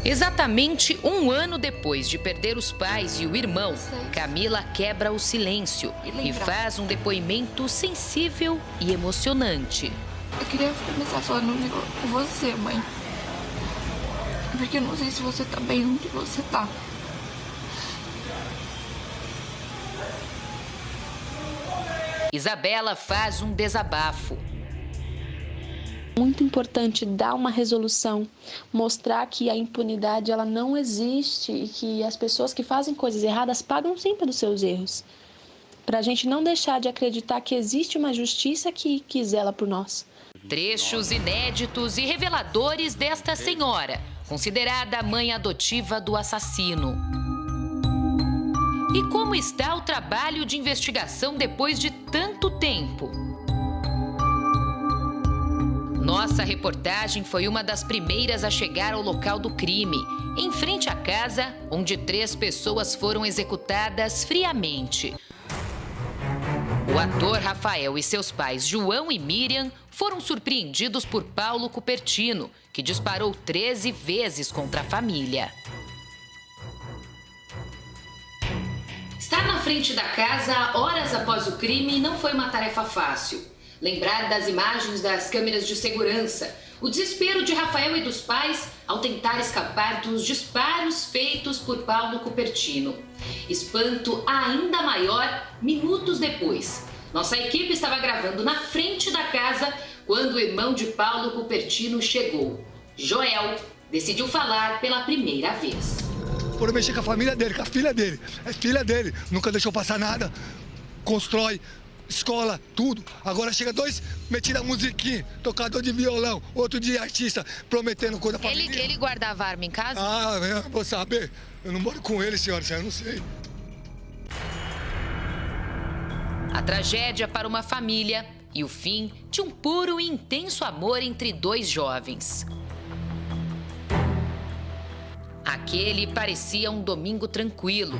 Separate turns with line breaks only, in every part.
Exatamente um ano depois de perder os pais e o irmão, Camila quebra o silêncio e faz um depoimento sensível e emocionante.
Eu queria começar falando um negócio com você, mãe. Porque eu não sei se você tá bem onde você tá.
Isabela faz um desabafo.
Muito importante dar uma resolução, mostrar que a impunidade ela não existe e que as pessoas que fazem coisas erradas pagam sempre pelos seus erros. Para a gente não deixar de acreditar que existe uma justiça que zela por nós.
Trechos inéditos e reveladores desta senhora, considerada a mãe adotiva do assassino. E como está o trabalho de investigação depois de tanto tempo? Nossa reportagem foi uma das primeiras a chegar ao local do crime, em frente à casa onde 3 pessoas foram executadas friamente. O ator Rafael e seus pais João e Miriam foram surpreendidos por Paulo Cupertino, que disparou 13 vezes contra a família. Estar na frente da casa horas após o crime não foi uma tarefa fácil. Lembrar das imagens das câmeras de segurança, o desespero de Rafael e dos pais ao tentar escapar dos disparos feitos por Paulo Cupertino. Espanto ainda maior minutos depois. Nossa equipe estava gravando na frente da casa quando o irmão de Paulo Cupertino chegou. Joel decidiu falar pela primeira vez.
Por mexer com a família dele, com a filha dele. É filha dele, nunca deixou passar nada. Constrói escola, tudo. Agora chega 2 metidos a musiquinha, tocador de violão, outro de artista, prometendo coisa pra mim.
Ele guardava arma em casa?
Ah, eu vou saber. Eu não moro com ele, senhora, eu não sei.
A tragédia para uma família e o fim de um puro e intenso amor entre 2 jovens. Aquele parecia um domingo tranquilo.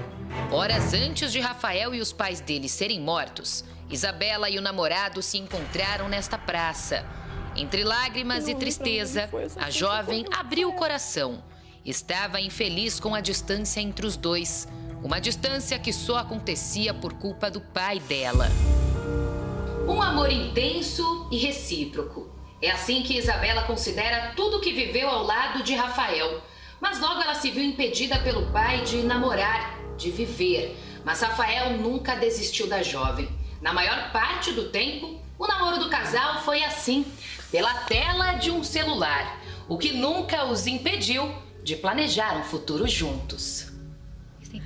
Horas antes de Rafael e os pais dele serem mortos, Isabela e o namorado se encontraram nesta praça. Entre lágrimas e tristeza, a jovem abriu o coração. Estava infeliz com a distância entre os dois. Uma distância que só acontecia por culpa do pai dela. Um amor intenso e recíproco. É assim que Isabela considera tudo que viveu ao lado de Rafael. Mas logo ela se viu impedida pelo pai de namorar, de viver. Mas Rafael nunca desistiu da jovem. Na maior parte do tempo, o namoro do casal foi assim, pela tela de um celular, o que nunca os impediu de planejar um futuro juntos.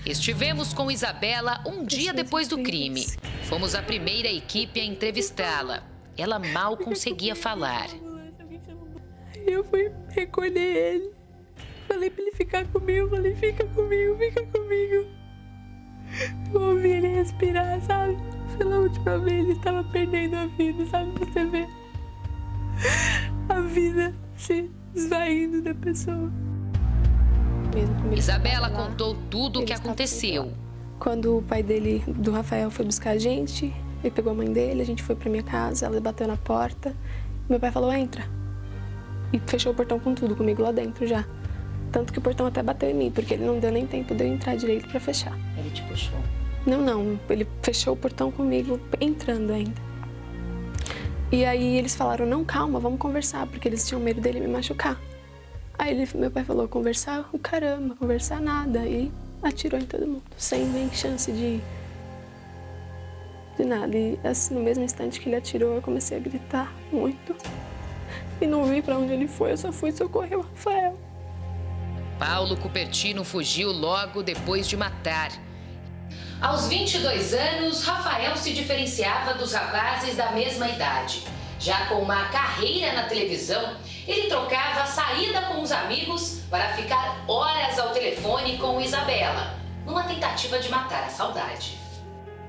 Estivemos com Isabela um dia depois do crime. Fomos a primeira equipe a entrevistá-la. Ela mal conseguia falar.
Eu fui recolher ele. Falei pra ele ficar comigo, falei, fica comigo, fica comigo. Eu ouvi ele respirar, sabe? Pela última vez ele estava perdendo a vida, sabe? Você vê a vida se esvaindo da pessoa.
Isabela contou tudo o que aconteceu.
Quando o pai dele, do Rafael, foi buscar a gente, ele pegou a mãe dele, a gente foi pra minha casa, ela bateu na porta. Meu pai falou, entra. E fechou o portão com tudo, comigo lá dentro já. Tanto que o portão até bateu em mim, porque ele não deu nem tempo de eu entrar direito pra fechar.
Ele te puxou?
Não, ele fechou o portão comigo, entrando ainda. E aí eles falaram, não, calma, vamos conversar, porque eles tinham medo dele me machucar. Aí meu pai falou, conversar? O caramba, conversar nada. E atirou em todo mundo, sem nem chance de nada. E assim, no mesmo instante que ele atirou, eu comecei a gritar muito. E não vi pra onde ele foi, eu só fui socorrer o Rafael.
Paulo Cupertino fugiu logo depois de matar. Aos 22 anos, Rafael se diferenciava dos rapazes da mesma idade. Já com uma carreira na televisão, ele trocava a saída com os amigos para ficar horas ao telefone com Isabela, numa tentativa de matar a saudade.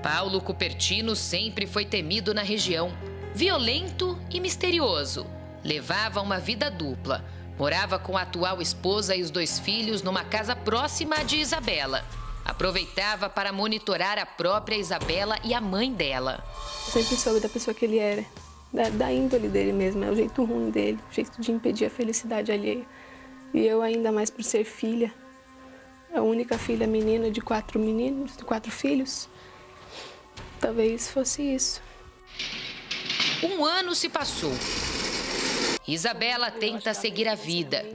Paulo Cupertino sempre foi temido na região, violento e misterioso. Levava uma vida dupla. Morava com a atual esposa e os 2 filhos numa casa próxima de Isabela. Aproveitava para monitorar a própria Isabela e a mãe dela.
Eu sempre soube da pessoa que ele era, da índole dele mesmo, é o jeito ruim dele, o jeito de impedir a felicidade alheia. E eu ainda mais por ser filha, a única filha menina de 4 filhos. Talvez fosse isso.
1 ano se passou. Isabela tenta seguir a vida.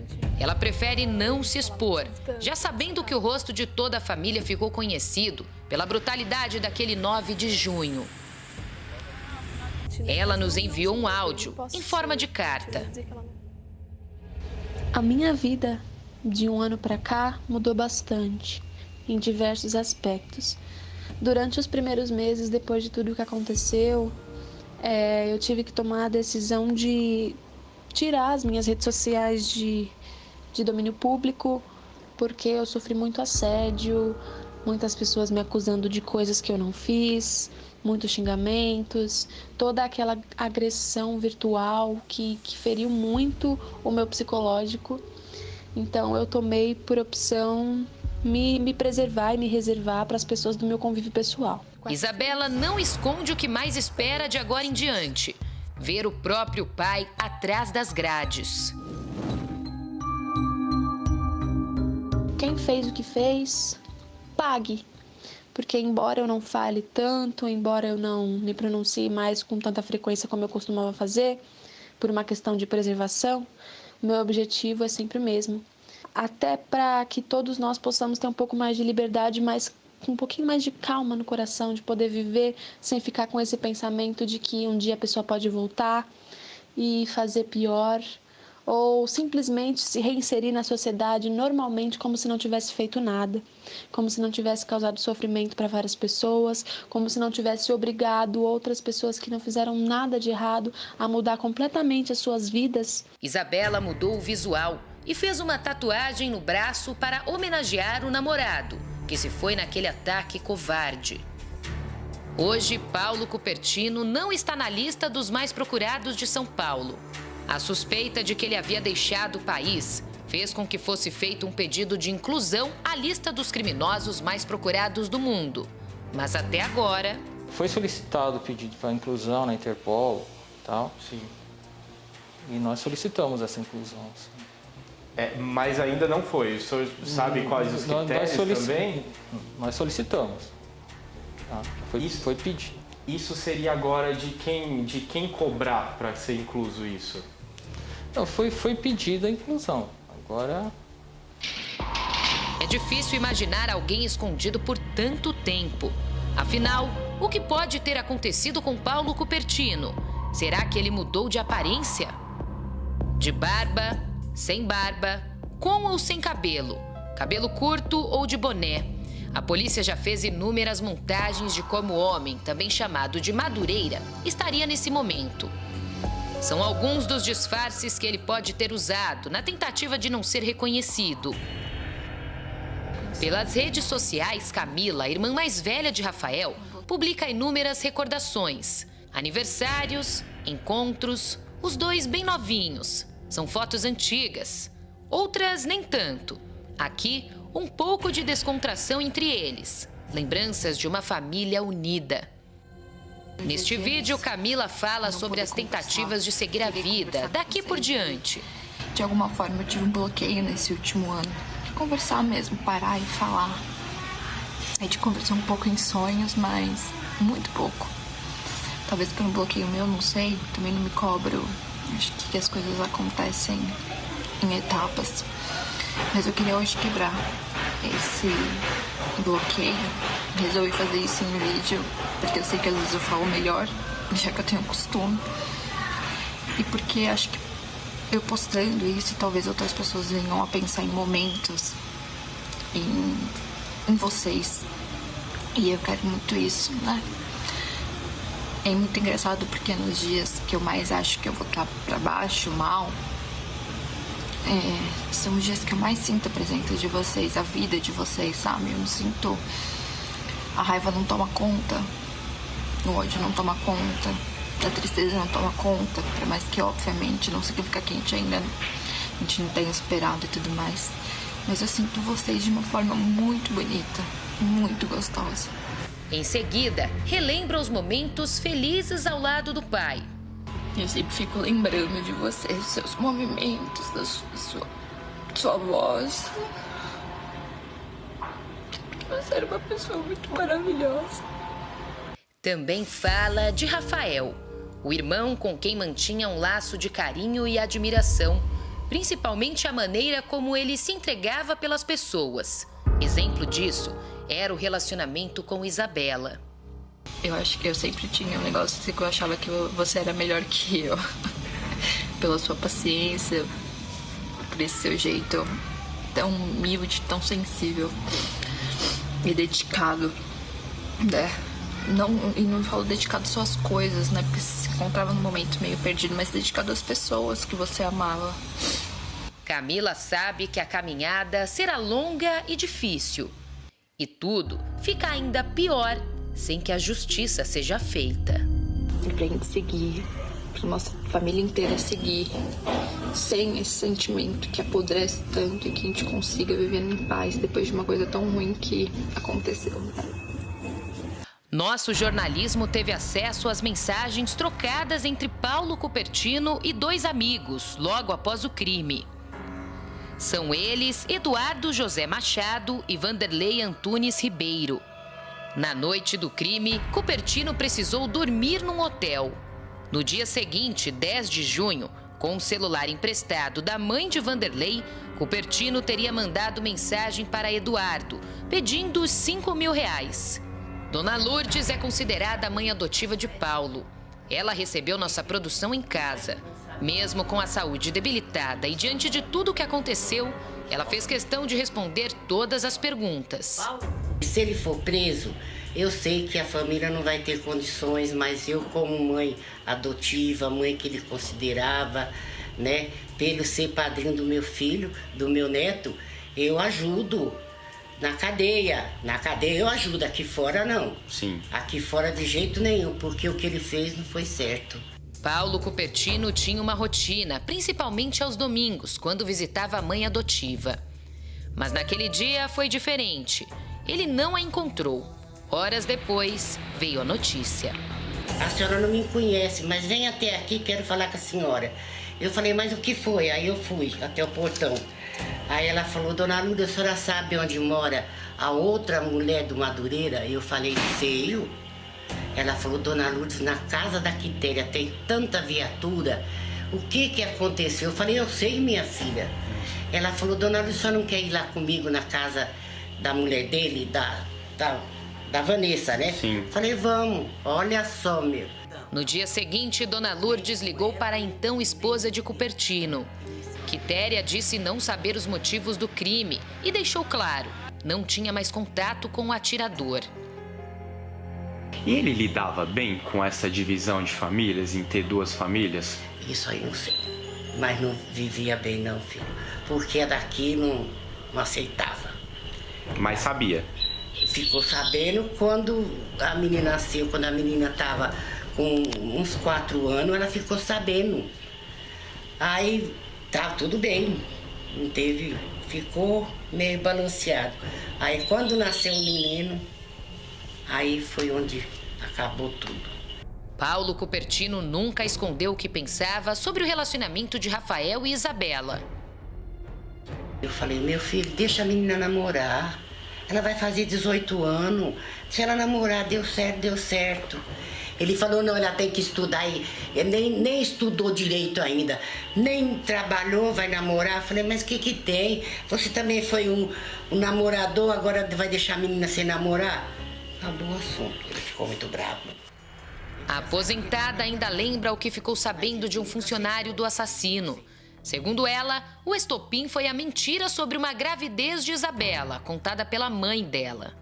Ela prefere não se expor, já sabendo que o rosto de toda a família ficou conhecido pela brutalidade daquele 9 de junho. Ela nos enviou um áudio em forma de carta.
A minha vida de 1 ano para cá mudou bastante, em diversos aspectos. Durante os primeiros meses, depois de tudo que aconteceu, eu tive que tomar a decisão de tirar as minhas redes sociais de domínio público, porque eu sofri muito assédio, muitas pessoas me acusando de coisas que eu não fiz, muitos xingamentos, toda aquela agressão virtual que feriu muito o meu psicológico. Então eu tomei por opção me preservar e me reservar para as pessoas do meu convívio pessoal.
Isabela não esconde o que mais espera de agora em diante: ver o próprio pai atrás das grades.
Quem fez o que fez, pague. Porque embora eu não fale tanto, embora eu não me pronuncie mais com tanta frequência como eu costumava fazer, por uma questão de preservação, o meu objetivo é sempre o mesmo. Até para que todos nós possamos ter um pouco mais de liberdade, mas com um pouquinho mais de calma no coração, de poder viver sem ficar com esse pensamento de que um dia a pessoa pode voltar e fazer pior, ou simplesmente se reinserir na sociedade normalmente como se não tivesse feito nada, como se não tivesse causado sofrimento para várias pessoas, como se não tivesse obrigado outras pessoas que não fizeram nada de errado a mudar completamente as suas vidas.
Isabela mudou o visual e fez uma tatuagem no braço para homenagear o namorado, que se foi naquele ataque covarde. Hoje, Paulo Cupertino não está na lista dos mais procurados de São Paulo. A suspeita de que ele havia deixado o país fez com que fosse feito um pedido de inclusão à lista dos criminosos mais procurados do mundo. Mas até agora...
Foi solicitado o pedido para inclusão na Interpol e tal. Sim. E nós solicitamos essa inclusão.
Mas ainda não foi. O senhor sabe quais os critérios também?
Nós solicitamos. Foi pedido.
Isso seria agora de quem cobrar para ser incluso isso?
Não, foi pedida a inclusão. Agora...
É difícil imaginar alguém escondido por tanto tempo. Afinal, o que pode ter acontecido com Paulo Cupertino? Será que ele mudou de aparência? De barba, sem barba, com ou sem cabelo, cabelo curto ou de boné. A polícia já fez inúmeras montagens de como o homem, também chamado de Madureira, estaria nesse momento. São alguns dos disfarces que ele pode ter usado na tentativa de não ser reconhecido. Pelas redes sociais, Camila, a irmã mais velha de Rafael, publica inúmeras recordações, aniversários, encontros, os dois bem novinhos. São fotos antigas, outras nem tanto. Aqui, um pouco de descontração entre eles, lembranças de uma família unida. Neste vídeo, Camila fala sobre as tentativas de seguir a vida daqui por diante.
De alguma forma eu tive um bloqueio nesse último ano. De conversar mesmo, parar e falar. A gente conversou um pouco em sonhos, mas muito pouco. Talvez por um bloqueio meu, não sei, também não me cobro. Acho que as coisas acontecem em etapas. Mas eu queria hoje quebrar esse bloqueio. Resolvi fazer isso em vídeo, porque eu sei que às vezes eu falo melhor, já que eu tenho costume. E porque acho que eu postando isso, talvez outras pessoas venham a pensar em momentos, em vocês. E eu quero muito isso, né? É muito engraçado porque nos dias que eu mais acho que eu vou estar pra baixo, mal, são os dias que eu mais sinto a presença de vocês, a vida de vocês, sabe? Eu não sinto... A raiva não toma conta, o ódio não toma conta, a tristeza não toma conta, por mais que, obviamente, não significa que a gente não tenha esperado e tudo mais. Mas eu sinto vocês de uma forma muito bonita, muito gostosa.
Em seguida, relembra os momentos felizes ao lado do pai.
Eu sempre fico lembrando de vocês, dos seus movimentos, sua voz. Porque você era uma pessoa muito maravilhosa.
Também fala de Rafael, o irmão com quem mantinha um laço de carinho e admiração, principalmente a maneira como ele se entregava pelas pessoas. Exemplo disso era o relacionamento com Isabela.
Eu acho que eu sempre tinha um negócio assim que eu achava que você era melhor que eu. Pela sua paciência, por esse seu jeito tão humilde, tão sensível e dedicado, né? E não falo dedicado só às coisas, né? Porque você se encontrava num momento meio perdido, mas dedicado às pessoas que você amava.
Camila sabe que a caminhada será longa e difícil. E tudo fica ainda pior sem que a justiça seja feita.
E pra gente seguir, pra nossa família inteira seguir, sem esse sentimento que apodrece tanto e que a gente consiga viver em paz depois de uma coisa tão ruim que aconteceu.
Nosso jornalismo teve acesso às mensagens trocadas entre Paulo Cupertino e 2 amigos, logo após o crime. São eles Eduardo José Machado e Vanderlei Antunes Ribeiro. Na noite do crime, Cupertino precisou dormir num hotel. No dia seguinte, 10 de junho, com o celular emprestado da mãe de Vanderlei, Cupertino teria mandado mensagem para Eduardo, pedindo os R$5.000. Dona Lourdes é considerada a mãe adotiva de Paulo. Ela recebeu nossa produção em casa. Mesmo com a saúde debilitada e diante de tudo o que aconteceu, ela fez questão de responder todas as perguntas.
Se ele for preso, eu sei que a família não vai ter condições, mas eu, como mãe adotiva, mãe que ele considerava, né, pelo ser padrinho do meu filho, do meu neto, eu ajudo. Na cadeia eu ajudo, aqui fora não.
Sim.
Aqui fora de jeito nenhum, porque o que ele fez não foi certo.
Paulo Cupertino tinha uma rotina, principalmente aos domingos, quando visitava a mãe adotiva. Mas naquele dia foi diferente. Ele não a encontrou. Horas depois, veio a notícia.
A senhora não me conhece, mas vem até aqui, quero falar com a senhora. Eu falei, mas o que foi? Aí eu fui até o portão. Aí ela falou, Dona Lourdes, a senhora sabe onde mora a outra mulher do Madureira? Eu falei, sei. Ela falou, Dona Lourdes, na casa da Quitéria tem tanta viatura. O que aconteceu? Eu falei, eu sei, minha filha. Ela falou, Dona Lourdes, a senhora não quer ir lá comigo na casa da mulher dele, da Vanessa, né?
Sim.
Falei, vamos. Olha só, meu.
No dia seguinte, Dona Lourdes ligou para a então esposa de Cupertino. Quitéria disse não saber os motivos do crime e deixou claro, não tinha mais contato com o atirador.
E ele lidava bem com essa divisão de famílias, em ter 2 famílias?
Isso aí não sei. Mas não vivia bem não, filho. Porque a daqui não aceitava.
Mas sabia?
Ficou sabendo quando a menina nasceu, quando a menina estava com uns 4 anos, ela ficou sabendo. Aí tá tudo bem, não teve, ficou meio balanceado. Aí quando nasceu o menino, aí foi onde acabou tudo.
Paulo Cupertino nunca escondeu o que pensava sobre o relacionamento de Rafael e Isabela.
Eu falei, meu filho, deixa a menina namorar. Ela vai fazer 18 anos. Se ela namorar, deu certo, deu certo. Ele falou, não, ela tem que estudar. Ele nem estudou direito ainda. Nem trabalhou, vai namorar. Eu falei, mas o que tem? Você também foi um namorador, agora vai deixar a menina sem namorar? Acabou o assunto. Ele ficou muito bravo.
A aposentada ainda lembra o que ficou sabendo de um funcionário do assassino. Segundo ela, o estopim foi a mentira sobre uma gravidez de Isabela, contada pela mãe dela.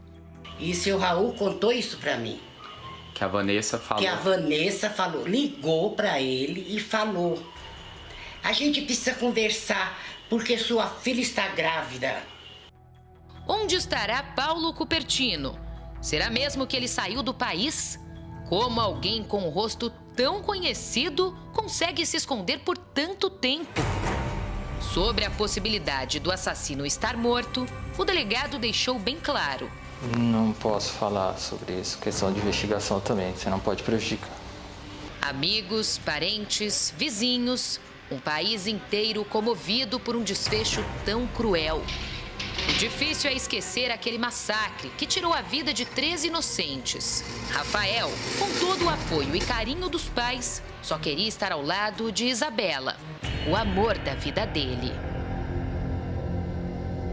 E seu Raul contou isso pra mim.
Que a Vanessa falou.
Que a Vanessa falou, ligou pra ele e falou. A gente precisa conversar, porque sua filha está grávida.
Onde estará Paulo Cupertino? Será mesmo que ele saiu do país? Como alguém com um rosto tão conhecido consegue se esconder por tanto tempo? Sobre a possibilidade do assassino estar morto, o delegado deixou bem claro.
Não posso falar sobre isso, questão de investigação também, você não pode prejudicar.
Amigos, parentes, vizinhos, Um país inteiro comovido por um desfecho tão cruel. O difícil é esquecer aquele massacre que tirou a vida de 13 inocentes. Rafael, com todo o apoio e carinho dos pais, só queria estar ao lado de Isabela, o amor da vida dele.